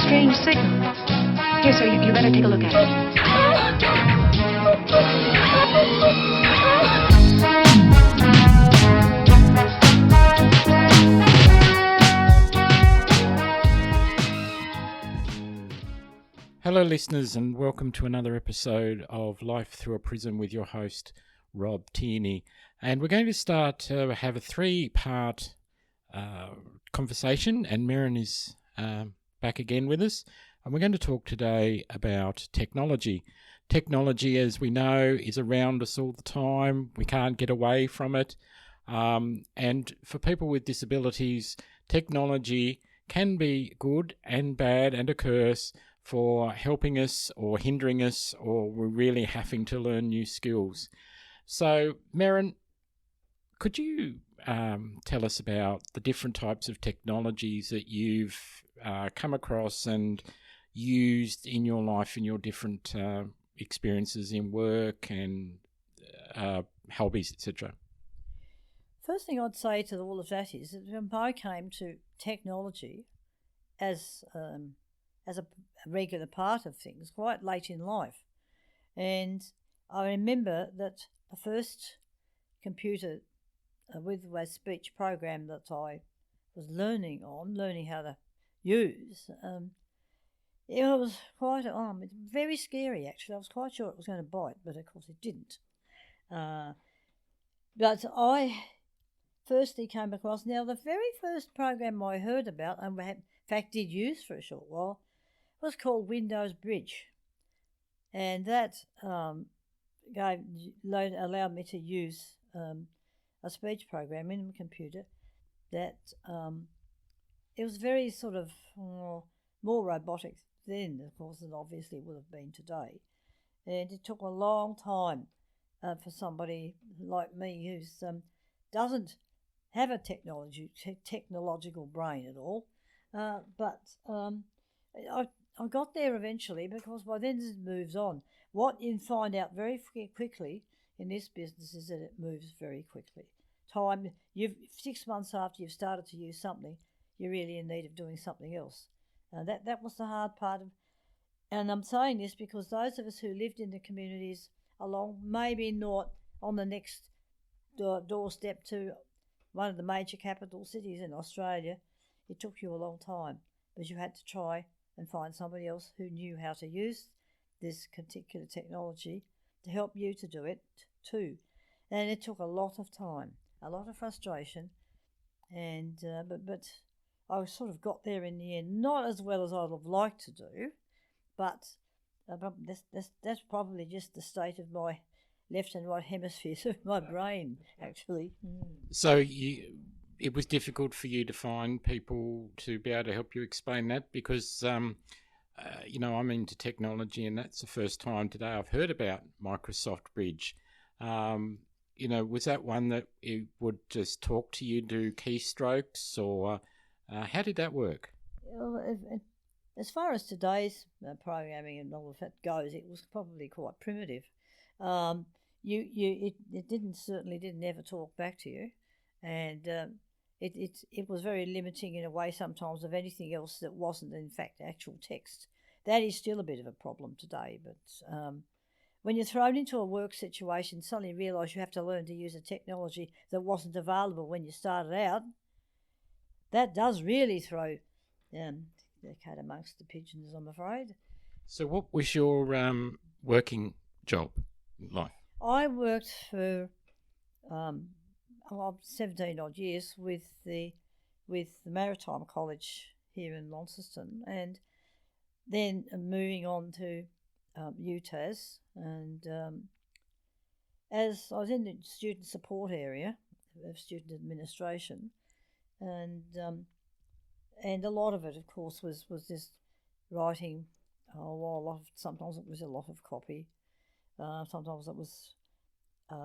strange signal. Here, sir, you better take a look at it. Hello listeners, and welcome to another episode of Life Through a Prism with your host Rob Tierney. And we're going to start to have a three-part conversation, and Merran is back again with us. And we're going to talk today about technology. Technology, as we know, is around us all the time. We can't get away from it. And for people with disabilities, technology can be good and bad and a curse for helping us or hindering us, or we're really having to learn new skills. So, Merran, could you tell us about the different types of technologies that you've come across and used in your life, in your different experiences in work and hobbies, etc.? First thing I'd say to all of that is that when I came to technology as a regular part of things quite late in life. And I remember that the first computer with a speech program that I was learning how to use, it was quite very scary actually. I was quite sure it was going to bite, but of course it didn't. But I firstly came across, now the very first program I heard about, and in fact did use for a short while, was called Windows Bridge, and that allowed me to use a speech program in a computer that it was very sort of more robotic then, of course, than obviously would have been today, and it took a long time for somebody like me who doesn't have a technological brain at all, but I got there eventually, because by then it moves on. What you find out very quickly in this business is that it moves very quickly. 6 months after you've started to use something, you're really in need of doing something else. That was the hard part of, and I'm saying this because those of us who lived in the communities along, maybe not on the next doorstep to one of the major capital cities in Australia, it took you a long time, but you had to try and find somebody else who knew how to use this particular technology to help you to do it too. And it took a lot of time, a lot of frustration, and but I sort of got there in the end, not as well as I'd have liked to do, but that's probably just the state of my left and right hemispheres of my brain, actually. So it was difficult for you to find people to be able to help you explain that, because, I'm into technology, and that's the first time today I've heard about Microsoft Bridge. Was that one that it would just talk to you, do keystrokes, or how did that work? Well, as far as today's programming and all of that goes, it was probably quite primitive. It certainly didn't ever talk back to you, and it was very limiting in a way sometimes of anything else that wasn't in fact actual text. That is still a bit of a problem today, but when you're thrown into a work situation, suddenly realise you have to learn to use a technology that wasn't available when you started out. That does really throw the cat amongst the pigeons, I'm afraid. So what was your working job like? I worked for 17 odd years with the Maritime College here in Launceston, and then moving on to UTAS, and as I was in the student support area of student administration, and a lot of it, of course, was just writing. Sometimes it was a lot of copy, sometimes it was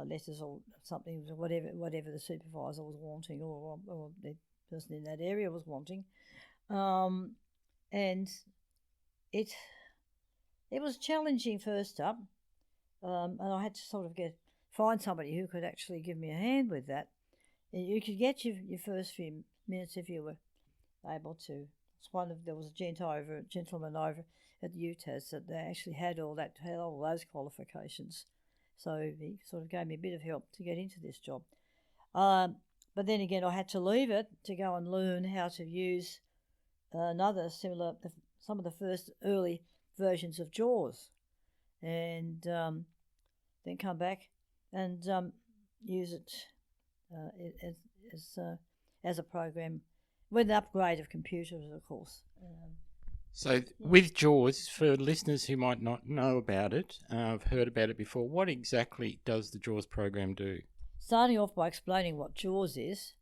letters or something, whatever the supervisor was wanting, or the person in that area was wanting, and it was challenging first up, and I had to sort of find somebody who could actually give me a hand with that. You could get your first few minutes if you were able to there was a gentleman over at UTAS that they actually had all those qualifications. So he sort of gave me a bit of help to get into this job. But then again, I had to leave it to go and learn how to use some of the first early versions of JAWS, and then come back and use it as a program with an upgrade of computers, of course. So with JAWS, for listeners who might not know about it, I've heard about it before, what exactly does the JAWS program do? Starting off by explaining what JAWS is,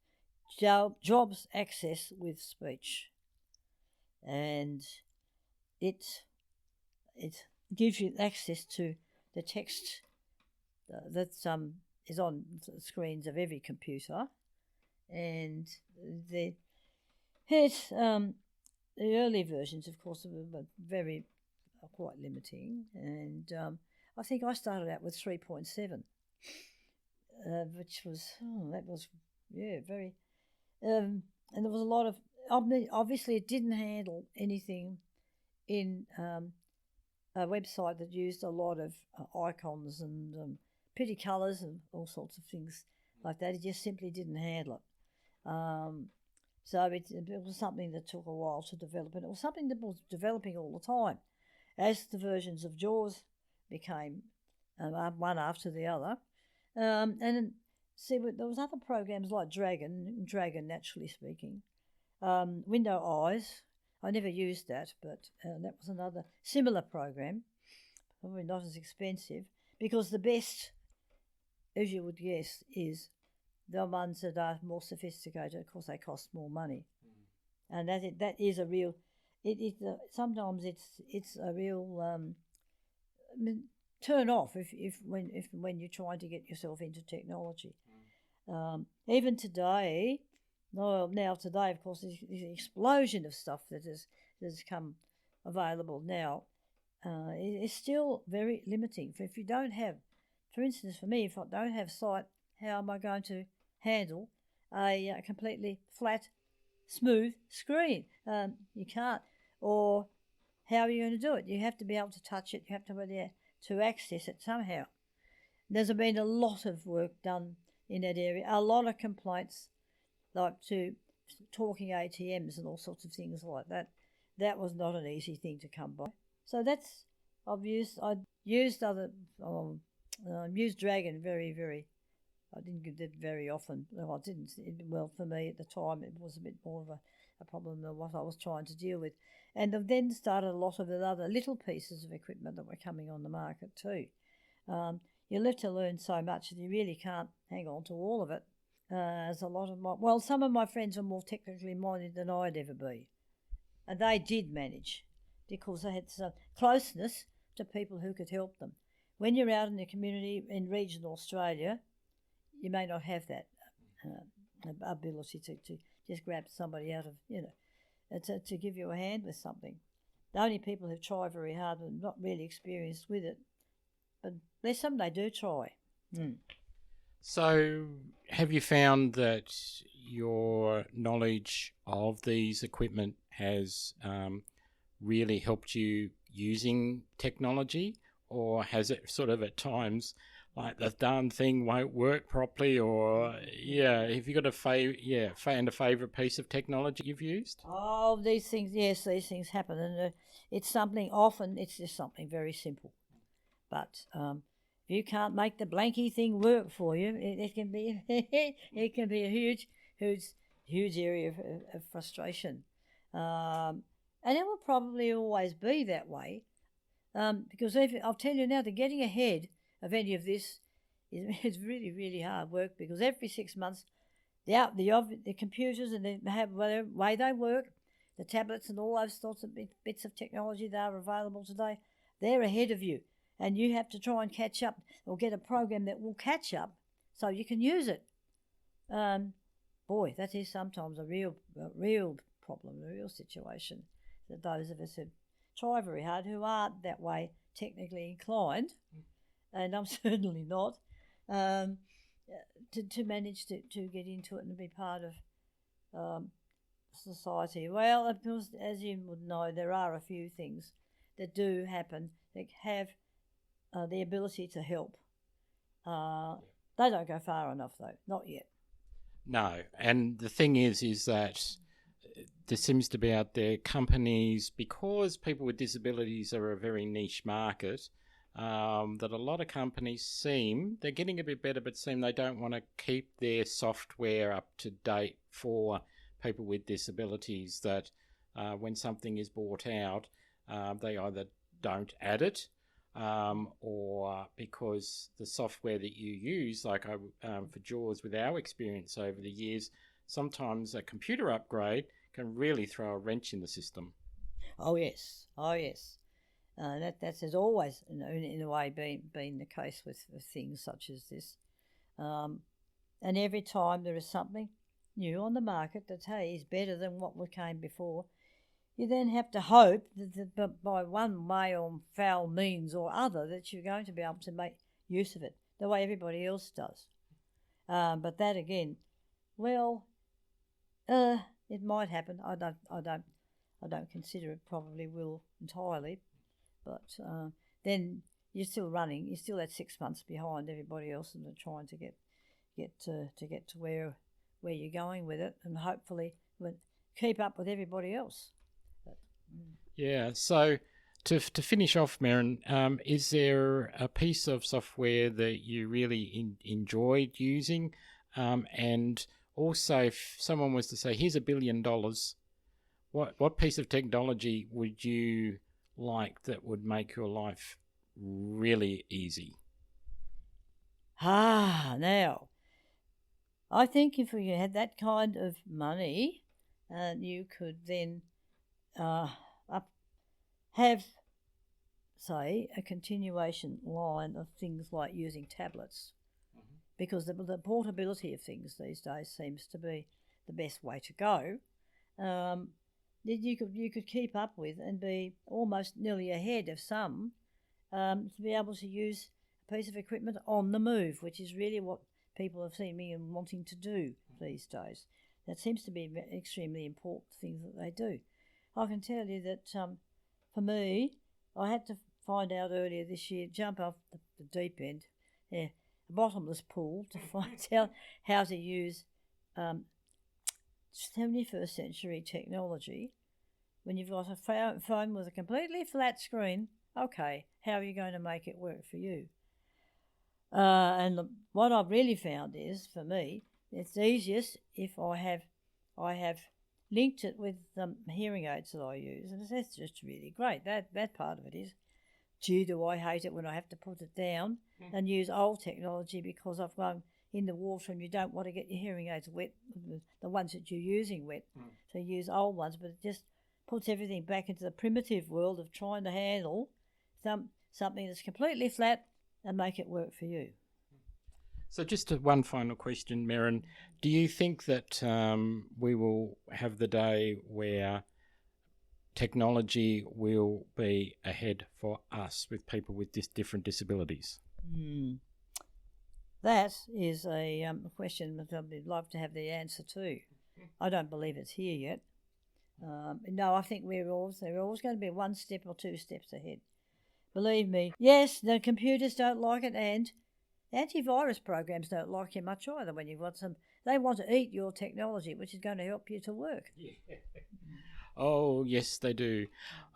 Jobs Access with Speech. And it gives you access to the text that is on the screens of every computer. And the early versions, of course, were quite limiting. And I think I started out with 3.7. Which was very, and there was a lot of, obviously it didn't handle anything in a website that used a lot of icons and pretty colours and all sorts of things like that. It just simply didn't handle it. So it was something that took a while to develop, and it was something that was developing all the time as the versions of JAWS became one after the other. And see, there was other programs like Dragon naturally speaking, Window Eyes. I never used that, but that was another similar program, probably not as expensive, because the best, as you would guess, is the ones that are more sophisticated. Of course, they cost more money, and that is a real. Sometimes it's a real. Turn off when you're trying to get yourself into technology. Even today, today, of course, there's an explosion of stuff that has come available now. It's still very limiting. If you don't have, for instance, for me, if I don't have sight, how am I going to handle a completely flat, smooth screen? You can't. Or how are you going to do it? You have to be able to touch it. You have to be there to access it somehow. There's been a lot of work done in that area, a lot of complaints, like to talking ATMs and all sorts of things like that. That was not an easy thing to come by. So I've used Dragon very. I didn't get it very often. Well, I didn't. Well, for me at the time, it was a bit more of a problem than what I was trying to deal with. And I've then started a lot of the other little pieces of equipment that were coming on the market too. You live to learn so much that you really can't hang on to all of it. Some of my friends are more technically minded than I'd ever be. And they did manage because they had some closeness to people who could help them. When you're out in the community in regional Australia, you may not have that ability to just grab somebody out of, to give you a hand with something. The only people who try very hard are not really experienced with it, but there's some they do try. So have you found that your knowledge of these equipment has really helped you using technology, or has it sort of at times like the darn thing won't work properly, or have you got found a favourite piece of technology you've used? Oh, these things happen, and it's just something very simple. But if you can't make the blanky thing work for you, it can be a huge area of frustration, and it will probably always be that way, because I'll tell you now, that getting ahead of any of this is really, really hard work, because every 6 months the computers and the way they work, the tablets and all those sorts of bits of technology that are available today, they're ahead of you, and you have to try and catch up or get a program that will catch up so you can use it. Boy, that is sometimes a real problem, a real situation that those of us who try very hard, who aren't that way technically inclined, and I'm certainly not, to manage to get into it and be part of society? Well, of course, as you would know, there are a few things that do happen that have the ability to help. They don't go far enough, though, not yet. No, and the thing is that there seems to be out there companies, because people with disabilities are a very niche market, that a lot of companies they're getting a bit better, but seem they don't want to keep their software up to date for people with disabilities, that when something is bought out, they either don't add it, or because the software that you use, like for JAWS, with our experience over the years, sometimes a computer upgrade can really throw a wrench in the system. Oh yes. That has always, in a way, been the case with things such as this. And every time there is something new on the market that is better than what came before, you then have to hope that by one way or foul means or other that you're going to be able to make use of it the way everybody else does. But that again, well, it might happen. I don't consider it probably will entirely, but then you're still running. You're still at 6 months behind everybody else, and trying to get to where you're going with it, and hopefully keep up with everybody else. Yeah. So to finish off, Merran, is there a piece of software that you really enjoyed using? And also, if someone was to say, "Here's $1 billion," what piece of technology would you like that would make your life really easy? Now, I think if you had that kind of money, you could then have, say, a continuation line of things like using tablets, because the portability of things these days seems to be the best way to go. That you could keep up with and be almost nearly ahead of some, to be able to use a piece of equipment on the move, which is really what people have seen me and wanting to do these days. That seems to be an extremely important thing that they do. I can tell you that for me, I had to find out earlier this year, jump off the deep end, a bottomless pool, to find out how to use 21st century technology when you've got a phone with a completely flat screen. Okay, how are you going to make it work for you? And what I've really found is, for me, it's easiest if I have linked it with hearing aids that I use, and that's just really great. That part of it is, gee, do I hate it when I have to put it down and use old technology, because I've gone in the water and you don't want to get your hearing aids wet, the ones that you're using wet. So you use old ones, but it just puts everything back into the primitive world of trying to handle something that's completely flat and make it work for you. So just one final question, Merran. Do you think that we will have the day where technology will be ahead for us with people with different disabilities? That is a question that I'd love to have the answer to. I don't believe it's here yet. No, I think they're always going to be one step or two steps ahead. Believe me. Yes, the computers don't like it, and antivirus programs don't like you much either. When you've got they want to eat your technology, which is going to help you to work. Yeah. Oh, yes, they do.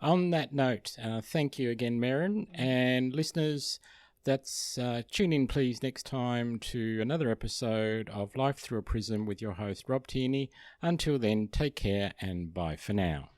On that note, thank you again, Merran. And listeners, tune in, please, next time to another episode of Life Through a Prism with your host, Rob Tierney. Until then, take care and bye for now.